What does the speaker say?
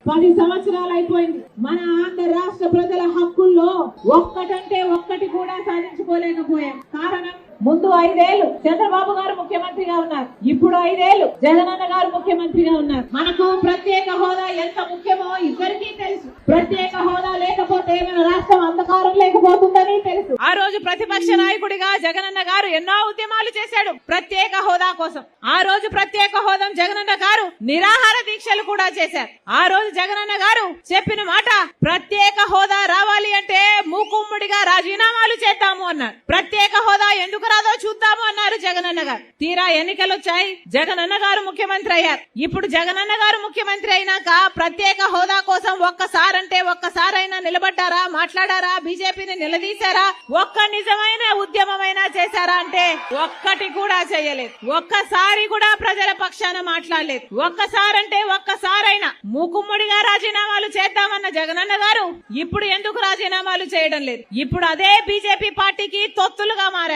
10 సంవత్సరాలు అయిపోయింది. మన ఆంధ్ర రాష్ట్ర ప్రజల హక్కుల్లో ఒక్కటంటే ఒక్కటి కూడా సాధించుకోలేకపోయాం. కారణం, ముందు 5 ఏళ్లు చంద్రబాబు గారు ముఖ్యమంత్రిగా ఉన్నారు, ఇప్పుడు 5 ఏళ్లు జగనన్న గారు ముఖ్యమంత్రిగా ఉన్నారు. మనకు ప్రత్యేక హోదా ఎంత ముఖ్యమో ఇద్దరికీ తెలుసు. ప్రత్యేక హోదా లేకపోతే మన రాష్ట్రం అంధకారం లేకపోతుందని తెలుసు. ఆ రోజు ప్రతిపక్ష నాయకుడిగా జగనన్న గారు ఎన్నో ఉద్యమాలు చేశాడు ప్రత్యేక హోదా కోసం. ఆ రోజు ప్రత్యేక హోదా జగనన్న గారు నిరాహార దీక్షలు కూడా చేశారు. ఆ రోజు జగనన్న గారు చెప్పిన మాట, ప్రత్యేక హోదా రావాలి అంటే మూకుమ్మడిగా రాజీనామాలు చేద్దాము అన్నారు. ప్రత్యేక హోదా ఎందుకు రాదో చూద్దాము అన్నారు జగనన్న గారు. తీరా ఎన్నికలు వచ్చాయి, జగనన్న గారు ముఖ్యమంత్రి అయ్యారు. ఇప్పుడు జగనన్న గారు ముఖ్యమంత్రి అయినాక ప్రత్యేక హోదా కోసం ఒక్కసారంటే ఒక్కసారైనా నిలబడ్డారా, మాట్లాడారా, బీజేపీని నిలదీశారా, ఒక్క నిజమైన ఉద్యమమైనా చేశారా అంటే ఒక్కటి కూడా చేయలేదు. ఒక్కసారి కూడా ప్రజల పక్షాన మాట్లాడలేదు. ఒక్కసారంటే ఒక్కసారైనా మూకుమ్మడిగా రాజీనామాలు చేద్దామన్న జగనన్న గారు ఇప్పుడు ఎందుకు రాజీనామాలు చేయడం లేదు? ఇప్పుడు అదే బీజేపీ పార్టీకి తొత్తులుగా మారారు.